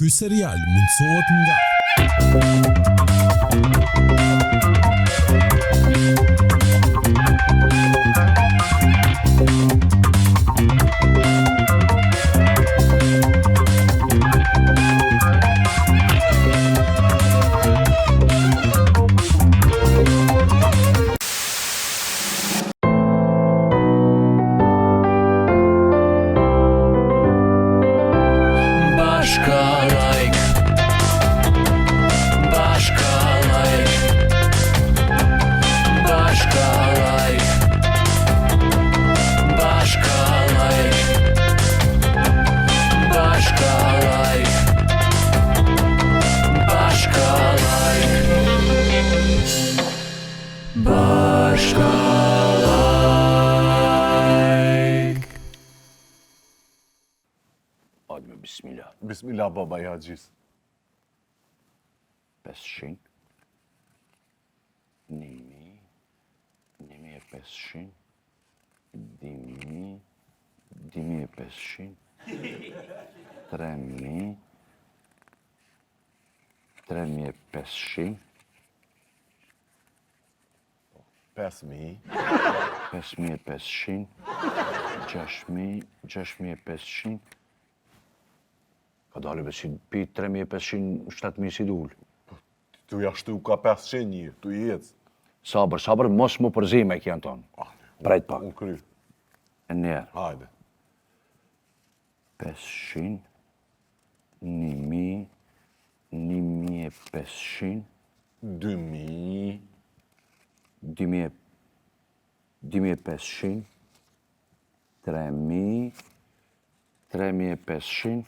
Ky serial mundësohet nga Bismillah. Bismillah baba i Haxhis. 500, 1000, 1500, 2000, 2500, 3000, 3500, 5000, 5500, 6000, 6500. Ka dalë besin pi 3500, 7000 si dull. tu ja shtu ka 500 një, tu i ecë. Sabër, mos më përzime e kjanë tonë. Prejt pak. Unë kry. E njerë. Hajde. 500, 1000, 1500, 2000, 2500, 3000, 3500,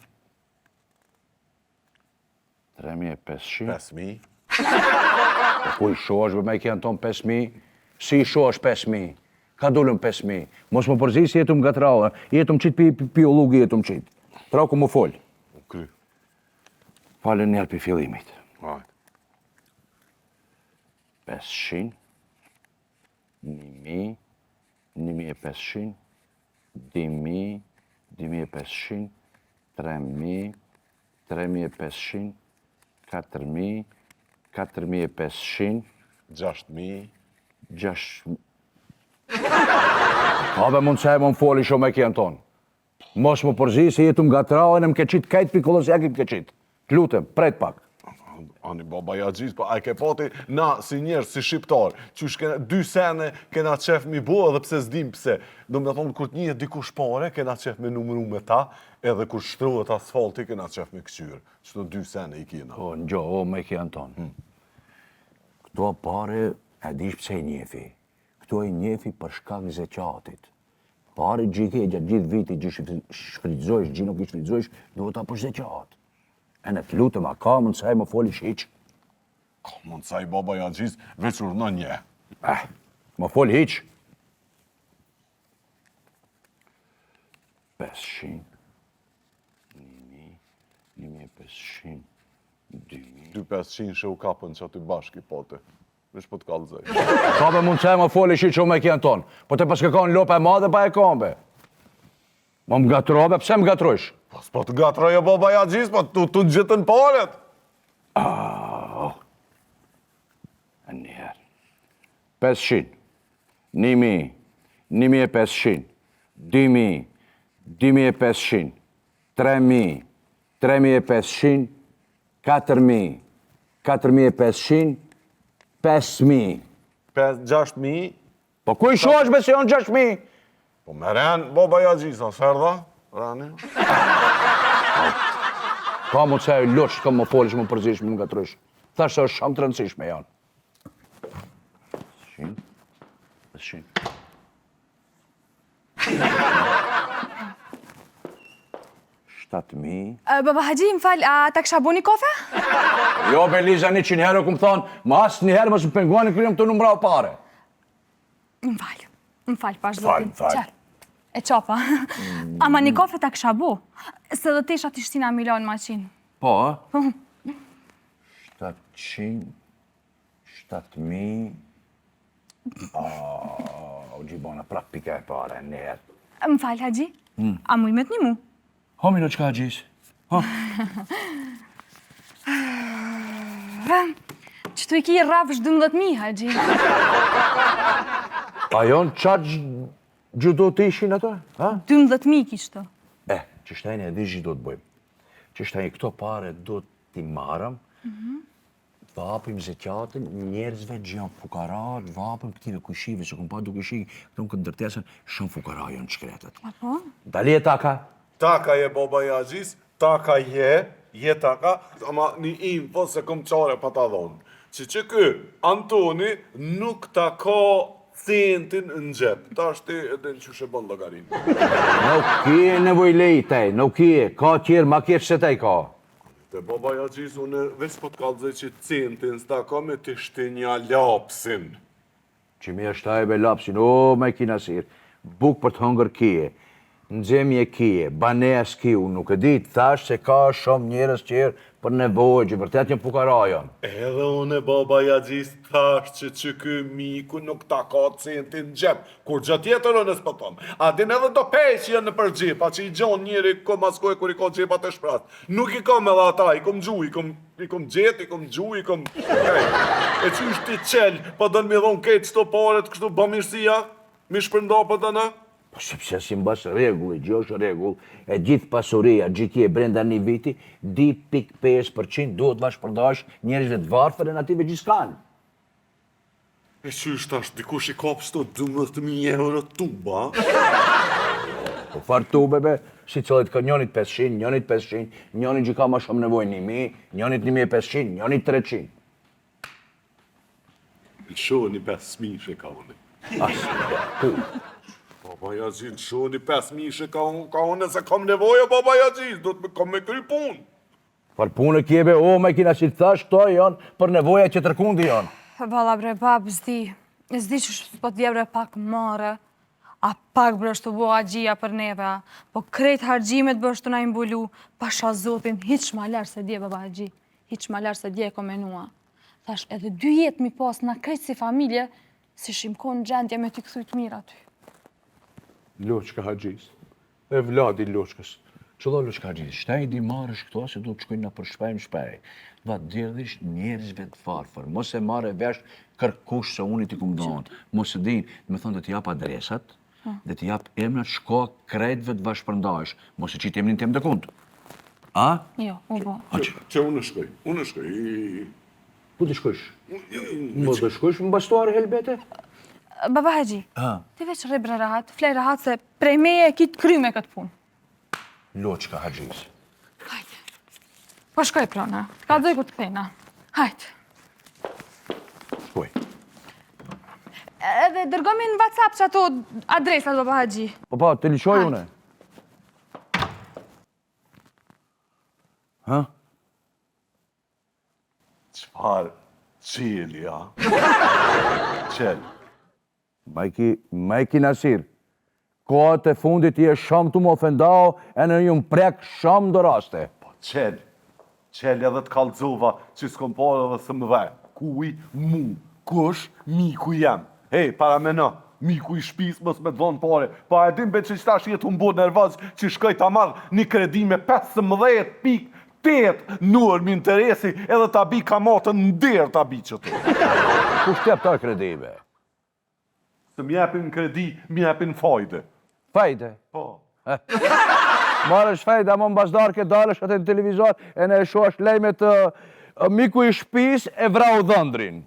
3500. 5000. Po ku i shosh, me kjanë tonë 5000, si i shosh 5000? Ka dullën 5000. Mos më përzi si jetëm nga trauë, jetëm qitë pi ollugi jetëm qitë. Trau ku më folë. Unë kry. Falën njerë për fillimit. Hajde. 500, 1000, 1500, 2000, 2500, 3000, 3500, 4000, 4500, 6000. 6... Abe mund se më foli shumë e kjenë tonë. Mos më përzi se jetëm nga trauen e më ke qitë kajtë pikollos jak i më ke qitë. Të lutem, prejt pak. Ani baba i Haxhis, po a ke pati na si njerëz, si shqiptar, qysh kena 2 sene kena qef mi bo edhe pse s'dim pse. Do me thonë kur t'njihet dikush pare, kena qef me numru me ta, edhe kur shtrohet asfalti kena qef me këqyr. Qëto 2 sene i kena. O, në gjohë, me kjenë tonë. Këto pare e dish pse i njefi. Këto i njefi për shkak zeqatit. Pare gjithë gjatë gjithë viti gjithë shfridzojsh, gjithë nuk i shfridzojsh, duhet ta për zeqat. E në të lutëm, a ka mund saj më foli shiq? Ka mund sa i baba i Haxhis, veç urnon një. Më foli hiq? 500, 1000, 1500, 2000... 2-500 që u kapën që aty bashki pote. Vesh po të kallëzoj. Ka be mund saj më foli shiq që me kjenë tonë. Po të paske ka në lope e madhe pa e kambe. Më më gatrobe, pse më gatrojsh? Pas po të gatroje baba i Haxhis, po tu gjithën paret. E njerë. 500, 1000, 1500, 2000, 2500, 3000, 3500, 4000, 4500, 5000. 5-6.000. Po ku i shosh be se jonë 6000? Po me ren, baba i Haxhis, a sërda? Rani? Ka mund se e losh, ka më folish, më përzish, më nga trysh. Thash se është shumë të rëndësishme janë. 500. Baba Haxhi, më falë, a ta kësha bu një kofe? Jo, Beliza, 100 herë ku më thonë, ma asë një herë më së më penguani kërëm të numra o pare. Më falë, pash zotin. Falë. E qopa. Ama një kofe ta kësha bu, se dhe tisha t'i shtina milion maqin. Po, a? 700, 7000... O gjibona, prap pika e pare, një herë. Më falë, Haxhi, a mu i met një mu? Homi në qka gjisë? Qëtu I ki rafsh 12.000, Haxhi. A jonë qatë gjudo të ishin ato? 12.000 kishto. Qështajnë e di që do të bëjmë. Qështajnë këto pare do t'i marëm, vapim zekatën njerëzve që janë fukarat, vapim këtive kushive, që këmë pa du kushi, këto më këtë ndërtesën, shumë fukara janë shkretet. Apo? Dali e taka? Taka je baba Aziz, taka je taka, ama një info se kom qare pa ta dhonë. Që kë, Antoni nuk ta ka centin në gjep. Ta është ti edhe në qyshe bon logarinë. Nuk kje nevoj lejtaj, nuk kje, ka tjerë ma kjerë se taj ka. Te baba Aziz, unë veç po t'kallëzë që centin s'ta ka me të shtinja lapsin. Që mi është tajbe lapsin, o me kinasir, buk për të hëngër kje, në gjemje kje, banes kje, unë nuk e ditë, thash se ka shumë njerës qërë për nevojë, që vërtet një fukara janë. Edhe unë baba Aziz thash që ky miku nuk ta ka centin në gjep, kur gjë tjetër unë s'pëton. A din edhe do pesje në për gjep, a që I gjon njeri ko maskoj kur I ka gjepat e shprat. Nuk I kam edhe ata, I kom gju, I kom gjet, I kom gju, I kom... E që është ti qel, pa dënë mi dhonë kejtë qëto paret, kështu bëmirësia, mi shpërnda për të në? Po sepse si mbas regulli, gjë është regull, e gjithë pasuria, gjithje brenda një viti, 2.5% duhet vashpërdash njerëzve të varfër e native gjithë kanë. E që është ashtë, dikush I kap 12.000 euro tuba? Po farë tube, be, si cëllit ka njonit 500, njonit 500, njonit që ka ma shumë nevoj 1.000, njonit 1.500, njonit 300. Lëshoni 5.000 që ka unë. Baba Aziz, lëshoni 5.000 që ka unë, se kam nevoja, Baba Aziz, do të kam me kry punë. Farë punë kjebe, o, me kina si të thash, këto janë për nevoja që tërkundi janë. Bala bre, bab, zdi që s'po t'jevre pak mare, a pak bre është të bo agjia për neve, po krejt hargjimet bërë është të na imbulu, pasha zotin, hiq ma lërë se dje, baba agji, hiq ma lërë se dje e komenua. Thash, edhe 2 jetë mi pas na krejt si familje, si shimkon gjendje me t'i këthujt mirë aty. Loqka Haxhis, e vladi Loqkës. Qëllo Loqka Haxhis, shtaj di marrësh këto se du të shkojnë në për shpej. Va djerdhish njerëzve të farfër, mos e marrë vesh kërkush se unë t'i kumë donë. Mos e din, me thonë dhe t'jap adresat, dhe t'jap emnat shko krejtve të vashpërndajsh, mos e qitë emnin tem dhe kundë. A? Jo, u bo. Që unë shkoj. Ku të shkojsh? Më të shkojsh më bastuar helbete? Baba Haxhi, ti veç rribre rahat, flej rahat se prej meje e kitë kry me këtë punë. Loqka Haxhis. Hajde. Po shkoj prona, t'ka dojë ku t'pena. Hajde. Shkoj. Edhe dërgomi në WhatsApp që ato adresat, Baba Haxhi. Po, të lishoj une. Ha? Qfar qeli, a? Qel. Majki Nasir, kohët e fundit I e shumë të më ofendao e në ju më prek shumë do raste. Po qel edhe t'kallëzova që s'kom parë edhe së më dhe. Kuj mu, kush miku jam. Hej, para me në, miku I shpis mos me t'vonë pare. Pa e dim be që qëtash jetë unë bo nervaz që shkoj ta marrë një kredi me 15.8 nërë më interesi edhe ta bi kamatën në derë ta bi që të. Kush t'jep ta kredive? Se m'jepin kredi, m'jepin fajde. Fajde? Po. Marrësh fajde, ama në basdar ke dalësh atë në televizor e në e shosh lejme të miku I shpis e vrau dhëndrin.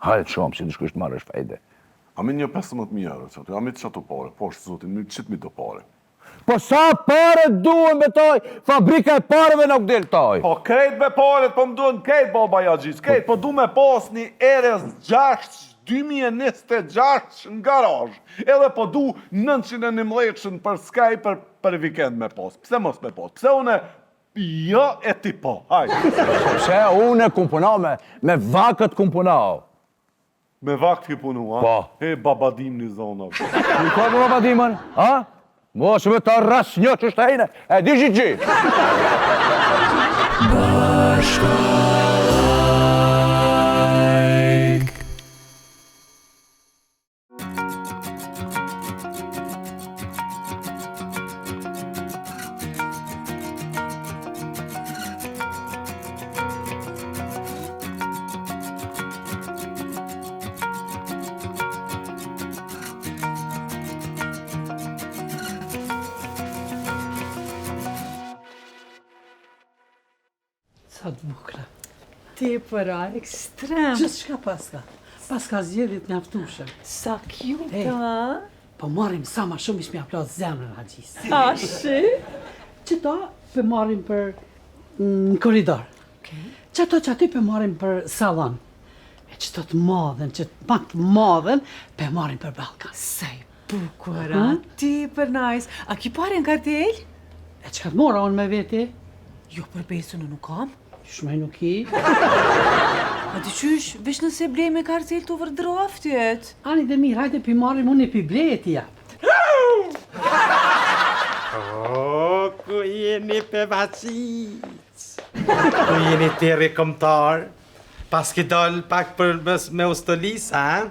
Hajtë shumë, si të shkush të marrësh fajde. Ami një 15.000 euro, që ato, ami të qato pare, po shtë zotin, mi qëtë mi do pare. Po sa pare duhen me toj, fabrika e pareve nuk del toj. Po krejt me paret, po më duhen krejt, Baba Aziz, krejt, po du me pas një RS6 2026 në garaj, edhe po du 911 për Skype për vikend me pas. Pse mos me pas? Pse une, jo e ti po, hajde. Pse une kumpunau me vakët kumpunau. Me vakt ki punu, ha? Po. E babadim një zona. Në ka për babadimën, ha? Mos me ta ras një që shtajne, e di gjithë. Sa të bukra. Ti përa, ekstrem. Gjithë shka paska. Paska zgjedhjet mjaftueshëm. Sa cute, Hey. ha? Po marrim sa ma shumë ishë mja plot zemrën Haxhis. Ashi? Qëta për marrim për në koridor. Qëto që aty për marrim për salon. E qëto të madhen, që pak të madhen, për marrim për Ballkan. Sa i bukura, ti për nice. A ki pare në kartel? E që ka të mora unë me veti? Jo, për besën nuk kam. Shmej nuk i. A ti qysh, vesh nëse blej me kartel të overdraftit. Ani dhe mirë, hajde për marrim unë e për blejt i jap. O, ku jeni pe vacic? Ku jeni teri komtar? Pas ki dal pak për me ustolis, a?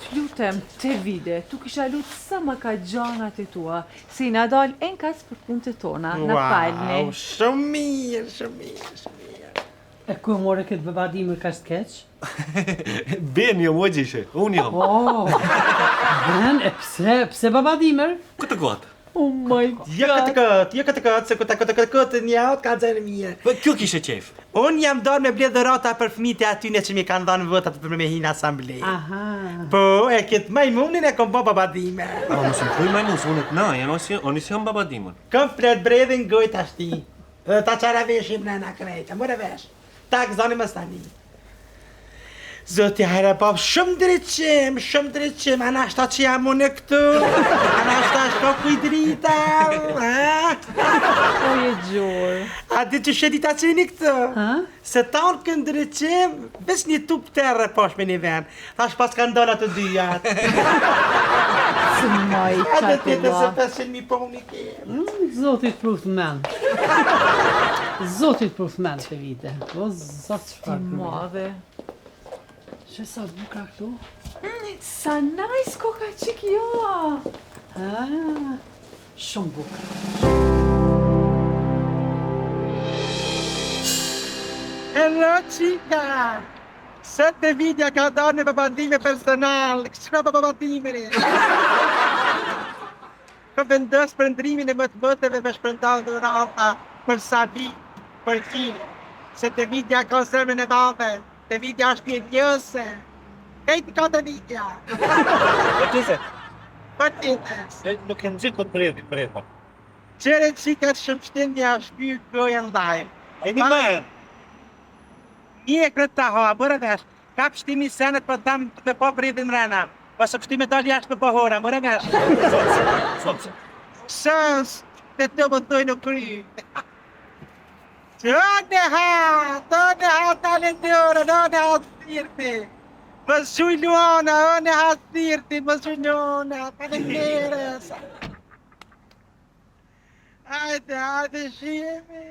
Të lutem, te vide, tu kisha lut sa ma ka gjanat e tua, si na dal enkas për punët tona, na falni. Wow, shumë mirë, shumë mirë, shumë mirë. E ku e more këtë bëbadimër ka s'keq? Ben jo më gjishe, unë jam. Oh, ben, e pse bëbadimër? Këtë gotë. Oh my Jo këtë këtë, se këtë njëot ka dzene mirë. Po kjo kishe qef. Unë jam dorë me ble dhërata për fëmijët e atyne që mi kanë dhënë votat për me hinë asamblej. Aha. Po, e këtë majmunin e kom bo babadime. A, mos më thuj majmus, unë të na, unë si jam babadimën. Komplet bredhin gojt ashti. Dhe ta qara veshim në në krejtë, mërë vesh. Ta këzoni më stani. Zoti hajra pap, shumë dreqim, anashta që jam unë këtu, anashta shko kuj drita, ha? O je gjurë. A di që shedita qeni këtu? Ha? Se ta unë kënë dreqim, ves një tup terre posh me një ven, thash pas kanë dola të dyjat. Së maj A dhe qatë tjetër se la. 500.000 po unë i kemë. Zotit pruf men. Zotit pruf men të vite. O, zot Ti çfarë. madhe. Që sa bukra këtu? Sa nice koka qik jo. Ah, shumë bukra. Hello, chica! Sette video ka darë në babandime personal. Kështë ka babandime re? Ka vendos për ndrimin e më të mëtëve me shpërndalë në rata për sabi, për kine. Se të video ka sërme në madhe, të video është pjellëse. Kejti ka të video. Tise, Për tjetës. nuk e nëzit për prejtë. Qere qikat shumë shtendja shpyrë gojën dhajë. E një me, Një e këtë ta hoa, bërë vesh. Kap shtimi senet për dam me po bridhin rena. Pasë shtimi dal jashtë për pohora, bërë vesh. sot. Shans, të të më thoi në kry. Tone ha talentore, tone ha thirti. Më shuj Luana, tone ha thirti, më shuj Luana, talenteres. Hajde, shihemi.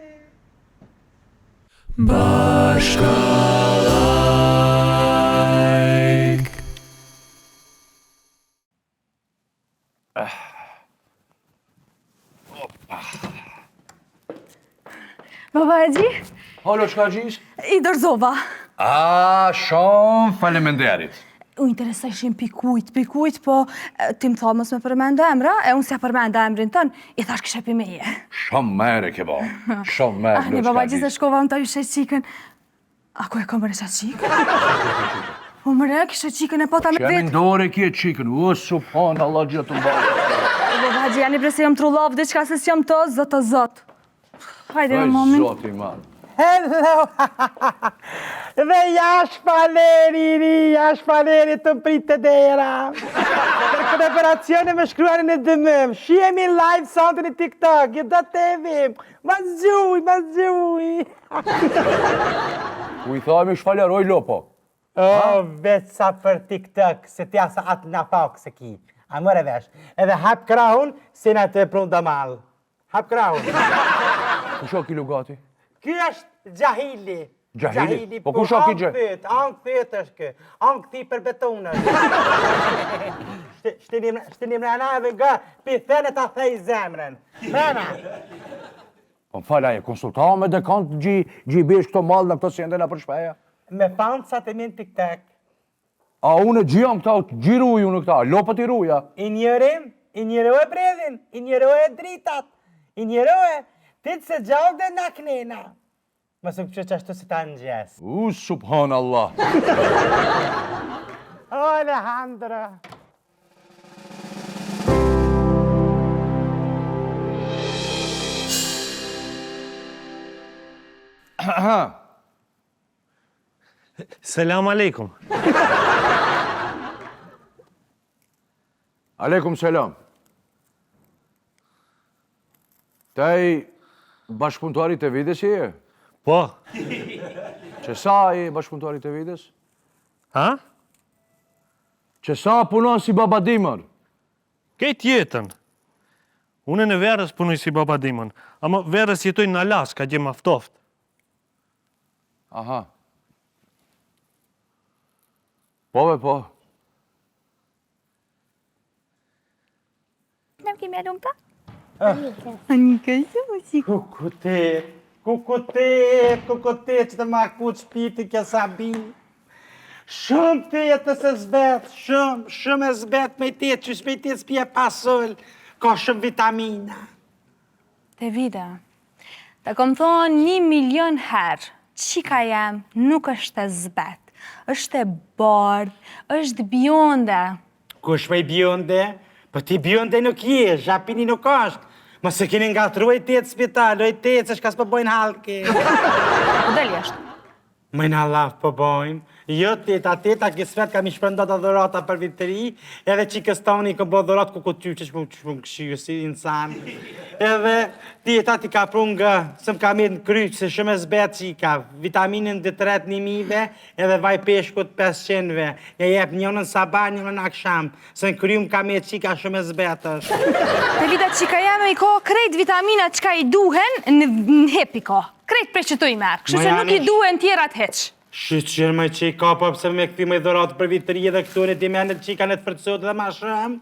Baba e gji, Halo, çka gjis? i dorëzova. Shumë faleminderit. U interesojshin pikujt, po ti më tha mos me përmendo emra, e unë s'ja përmenda emrin tën, i thash kishe pi meje. Shumë mere ke ba. Shumë mere. Një baba gjithë e shkova unë të ju shet qikën. Ako e kom bërë qatë qikë? Po mëre, kishe qikën e pota me Që vetë. ndore kje qikën, o, subhanallah gjithë të mbarë. Baba gji, janë i bre se jam trullov, diçka se s'jam të zot. Hajde në momin. Zoti man. Hello! Dhe jash faleri të pritë të dera. Për këtë operacione me shkruarin e dëmëm. Shihemi live soundin e TikTok, ju do të evim. Mas gjuj. U i thajmi shfaleroj lopo. Oh, veç sa për TikTok, se tja sa atë nga pak se ki. A mëre vesh. Edhe hap krahun, se na të prun të mal. Hap krahun. Ku shok i lugati? Ky është gjahili. Gjahili? Po ku shoh ki gjë? Ankë fyt është kë. Ankë ti për betonës. Shtini mrena edhe nga pithene ta thej zemrën. Mrena. Po më fala, e konsultava me dekant gji besh këto malë në këto si endena për shpeja? Me pancat e min TikTok. A unë e gjijam këta, gjiruju në këta, lopët i ruja. I njëroje bredhin, i njëroje dritat, i njëroje, ti të se gjallë dhe në knena. Mos u pëqë që ashtu si ta në gjesë. Subhanallah. O, Alejandro. Selam aleikum. Aleikum selam. Taj bashkëpunëtari të Vides je? Po. Që sa i bashkëpunëtari të Vides? Ha? Që sa punon si babadimër? Këtë jetën. Unë në Verës punoj si babadimën, ama Verës jetoj në Alaska, gje maftoft. Aha. Po be po. Ne kemi alum ta? Anika, si. Kukute, që të ma ku të shpiti kja Sabin. Shumë të jetë se zbet, shumë e zbet me të jetë, që shpejt të spje pasol, ka shumë vitamina. Te vida, të kom thonë 1.000.000 herë, qika jem nuk është e zbet, është e bardh, është bjonde. Kush me i bjonde? Po ti bjonde nuk je, zhapini nuk është. Mos se keni nga tru e të spital, o e të se shka s'po bojnë halke. Po del jashtë. Mëjnë halaf po bojnë. Jo teta, kismet kam i shpërndat të dhurata për vitëri, edhe qikës toni i kom bo dhurat ku ty që shpëm këshirë si insan. Edhe teta ti ka prun nga, sëm ka mirë në kryqë, se shumë e zbet qika, vitaminën dhe të ret 1.000-ve, edhe vaj peshkut 500-ve. Ja jep njënën saban, njënën aksham, se në krymë ka mirë qika shumë e zbet është. Te vida qika jeme i ko krejt vitaminat qka i duhen në hepi ko. Krejt pre që tu i merë, kështu që nuk i duhen tjerat heq. Shqyqër me që i ka pa pëse me këthi me i dhuratë për vitëri edhe këtu në ti menet që i ka në të fërcot dhe ma shumë.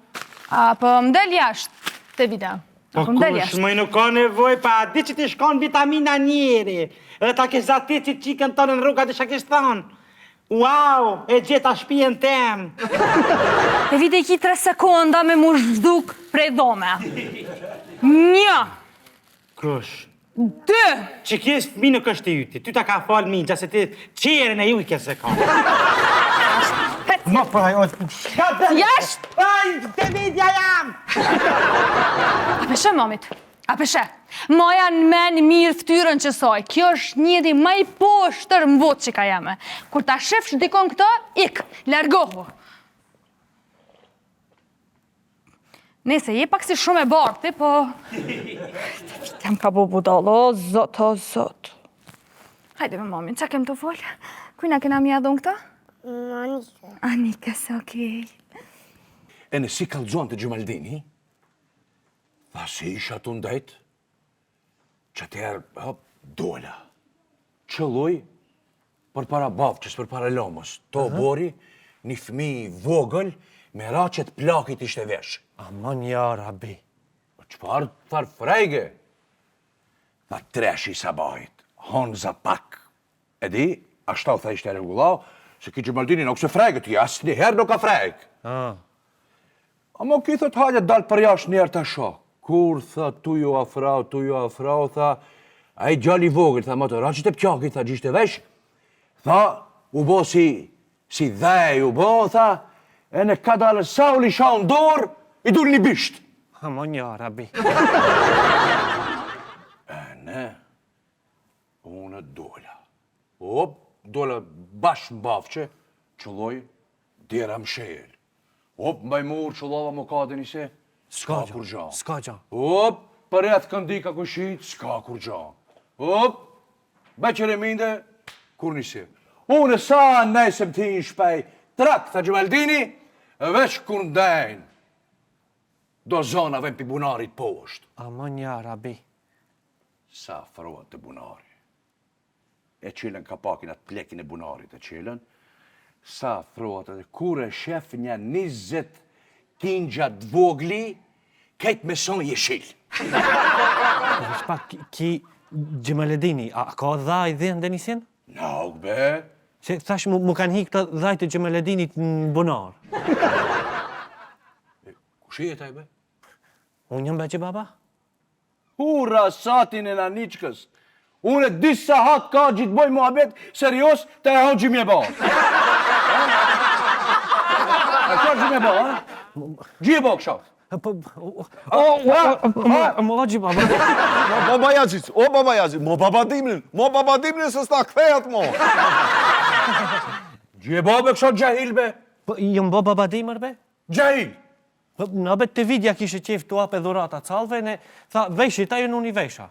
A, po mdel jashtë, te vida. Po kush, mëj nuk ka nevoj, pa di që ti shkon vitamina njeri. Edhe ta kesh zati që qikën tonë në rruga të shka kesh thonë. Wow, e gjeta shpijen tem. Te vida i ki 3 sekonda me mu zhduk prej dhome. 1. Kush? 2. Që kjes mi nuk është i yti, ty ta ka falë mi, gjase ti qeren e ju i kese ka. Ma praj, ojtë, Jashtë! Aj, të vidja jam! A peshe, mamit, a peshe. Maja në men mirë ftyrën që soj. Kjo është njëri ma i poshtër më botë që ka jeme. Kur ta shefsh dikon këto, ik, largohu. Nese, je pak si shumë e barti, po... Vitem ka bo budalo, o zot. Hajde me mamin, qa kem të folë? Kujna kena mi adhon këta? Anika. Anika, se okej. E në si kalëzon të Gjumaldini, tha si isha të ndajt, që atëherë, dola, qëlloj për para bavqës, për para lomës, to bori, një fëmi vogël, me raqet plakit ishte vesh. Aman ja, rabi. Qëpar farë frejge? Tha treshi sabahit, honza pak. E di, ashta u tha ishte regullau, se ki Gjumaldini nuk se frejgët, jasë njëherë nuk ka frejgë. Amo ki thët hajtë dalë për jashtë njerë të shok. Kur, tha, tu ju afrau, tha, a i gjalli vogër, tha, ma të raqit e pjaki, tha, gjishte vesh, tha, u bo si dhej, u bo, tha, e në ka dalë sa u lisha në dorë, i dur një bisht. Aman ja, rabi. E ne, unë dola. Dola bashkë mbafqe, qëlloj, djera më shelë. Mbaj murë, qëllova më ka dhe njëse, s'ka kur gja. S'ka gja. Për jetë këndika kushit, s'ka kur gja. Beqër e minde, kur njëse. Unë sa nëjsëm ti një shpej, trak, tha Gjumaldini, veç kur ndajnë. Do zona vem pi bunarit poshtë. Aman ja, rabi. Sa afrohet të bunari. E qilën ka pakin atë plekin e bunarit e qilën. Sa afrohet edhe kur e shef një 20 tingja dvogli, kejt me son jeshil. Shpa, ki Gjemaledini, a ka dhaj dhe në denisin? Nuk be. Se thash mu kanë hi këta dhaj të Gjemaledinit në bunar. Kush e taj be? Unë jam beqe baba? Hura satin e naniqkës. Unë disa hat ka gjithë boj muhabet serios të e honë gjimje ba. A qa gjimje ba, Gjimje ba kësha. Mo gji baba. Baba Jaxhic, o baba Jaxhic, mo baba dimrin se s'na kthehet mo. Gjimje ba be kësha gjahil be. Po jam baba dimër be? Gjahil. Në abet të vidja kishe qef të ape dhurata calve, ne tha veshit, ajo në unë i vesha.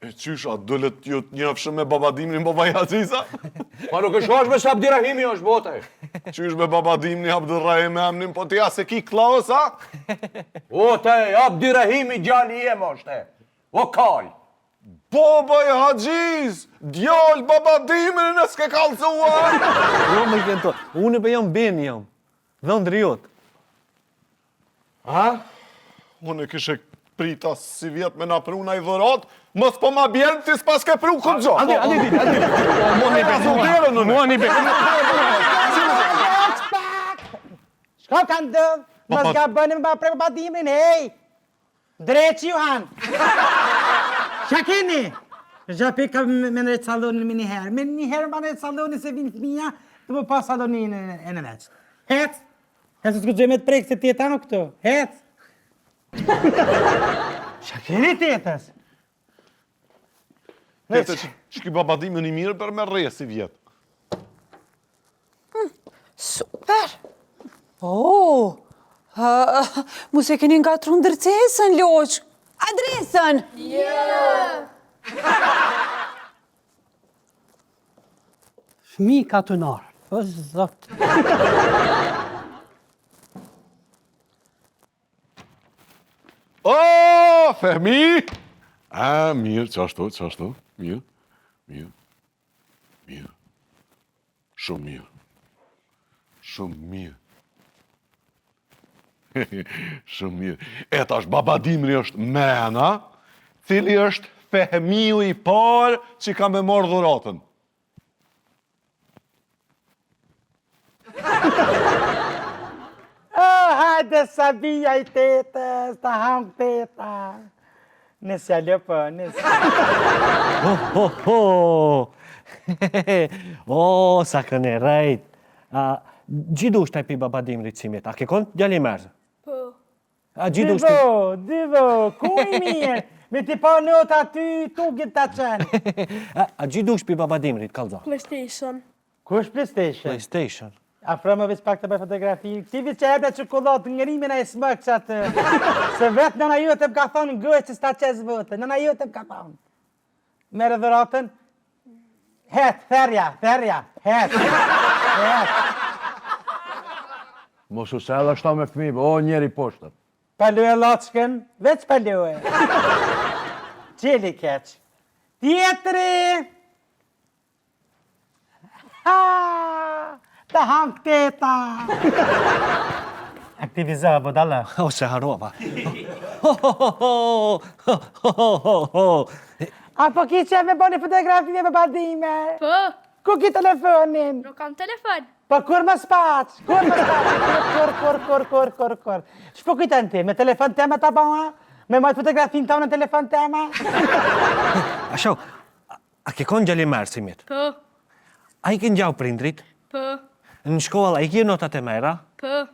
E qysha, dëllet ju të njëfshëm me baba dimrin baba Jaxhica? Ma nuk është me sa Abdirahimi është bote. Qysh me baba dimrin Abdurrahim me emnin, po t'ja se ki Klaus, a? O te, Abdirahimi gjali jem është e. O kal. Baba Jaxhic, djall baba dimrin e s'ke kalësua. Jo me këto, unë be jam ben jam. Dhëndriot. Ha? Unë e kishe prita si vjet me na pruna i dhurat, mos po ma bjerë ti s'pas ke pru këtë gjo. Muani be. Shko kanë dëvë, mos ka bëni më prej baba dimrin, hej! Dreqi ju hanë! Shakini! Gjapi ka me nërejtë salonin me njëherë. Me njëherë ma nërejtë salonin se vinë fëmija, të më pa salonin e në veç. Hec! Hec s'ku gjë me të prekë se tjeta në këtu. Hec! Shakini tjetës! Tete që ki baba dimrin i mirë për me rrje si vjet. Super! Mu se keni nga tru ndërcesën, loq. Adresën! Fmi katunar. O, zot. O, Fehmi! A, mirë, qashtu, mirë. Shumë mirë. Shumë mirë. E tash baba dimri është mena, cili është Fehmiu i parë që ka me morë dhuratën. Hajde Sabia i tetës, ta ham teta. Nësja lëpë, nësja. O, sa këne rejt. Gjidu shtaj pi baba dimrit cimet, a ke konë djali mërë? Po. A gjidu shtaj... Divo, ku i mirë? Me ti pa nëtë aty, tu gjithë ta qenë. A gjidu shpi baba dimrit, kalza? PlayStation. Ku është PlayStation? PlayStation. Afro më veç pak të bëj fotografi. Ti vi që ebra qokollatë, ngërimin e smëk që atë. Se vetë nëna jote më ka thonë ngëj që s'ta qes vëtë. Nëna jote më ka thonë. Mere dhuratën. Het, therja, het. Mos u se edhe shta me fëmi, o njeri poshtër. Palu e loçken, veç palu e. Qeli keq. Tjetëri! Ta ham teta! Aktiviza, bodalla. O, se harova. Apo ki që me bëni fotografi me badime? Po. Ku ki telefonin? Nuk kam telefon. Po kur më spaq? Kur. Shpo kujtën ti, me telefon tema ta bëma? Me majtë fotografin tonë në telefon tema? Ashau, a ke konë gjali mërë cimet? Po. A i ke njau prindrit? Po. Në shkolla, a i ke notat e mera? Po.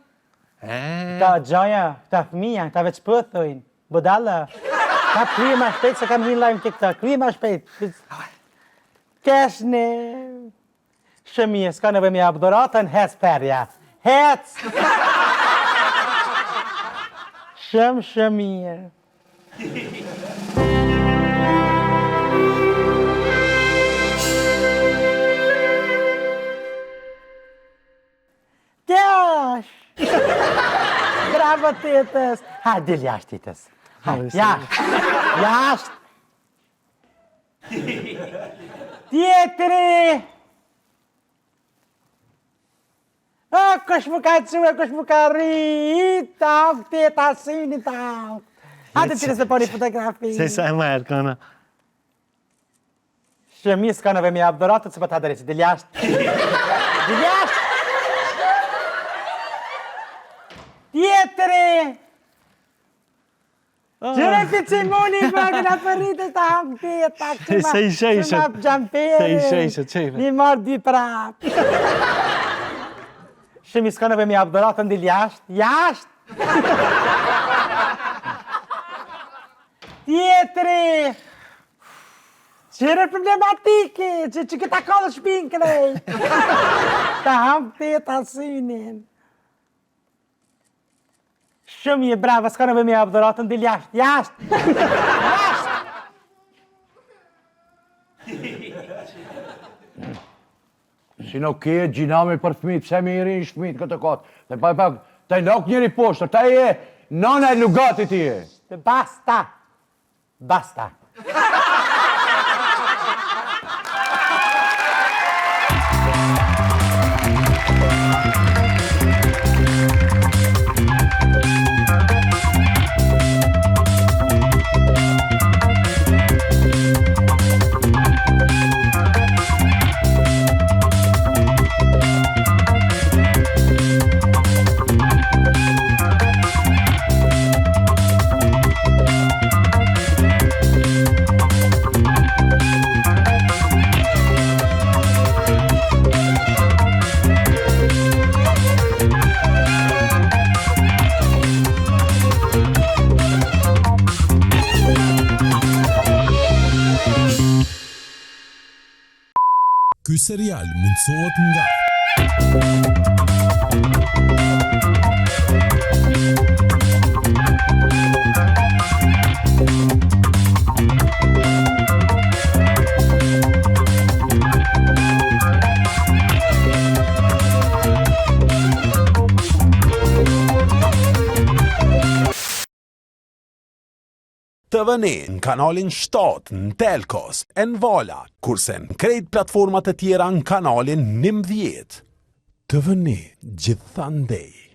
Ta gjoja, ta fëmija, ta veç pëthojnë. Bodalla. Ta krye ma shpejt se kam hinë lajmë TikTok. Krye ma shpejt. Keshni. Shëmije, s'ka në vëmi abduratën, hec perja. Hec! Shëmije. Tjash! Bravo, tetës! Ha, dil jashtë, tetës. Jashtë! Tjetëri! Kush më ka que, kush më ka rrit, taf, teta, syni, taf. Hajde që nëse po një fotografi. Se sa e mërë, këna. Shëmi s'ka në vemi abdoratët, se po ta dëreci, dil jashtë. Dil jashtë! Tjetëri! Qire ti qimoni i bëgën atë përritës të hamë peta. Se i sheshët. Që ma gjampere. Se i sheshët, qeve. Mi marrë dy prap. Shemi s'ka nëve mi abdoratën dil jashtë. Jashtë! Tjetëri! Qire problematike, që këta kodë shpinë krej. Ta hamë peta synin. Shumë je brava, s'ka nëve mi abdoratën dil jashtë. Jashtë! Jashtë! Si nuk ke gjinami për fëmijët, pse me i rinë fëmijët këtë kotë. Dhe pa, taj lok njëri poshtër, taj e nana e lugatit ti e. Basta! Basta! Ky serial mundësohet nga TVN në kanalin 7 në Telkos e në Vala, kurse në krejt platformat e tjera në kanalin 19. TVN gjithandej.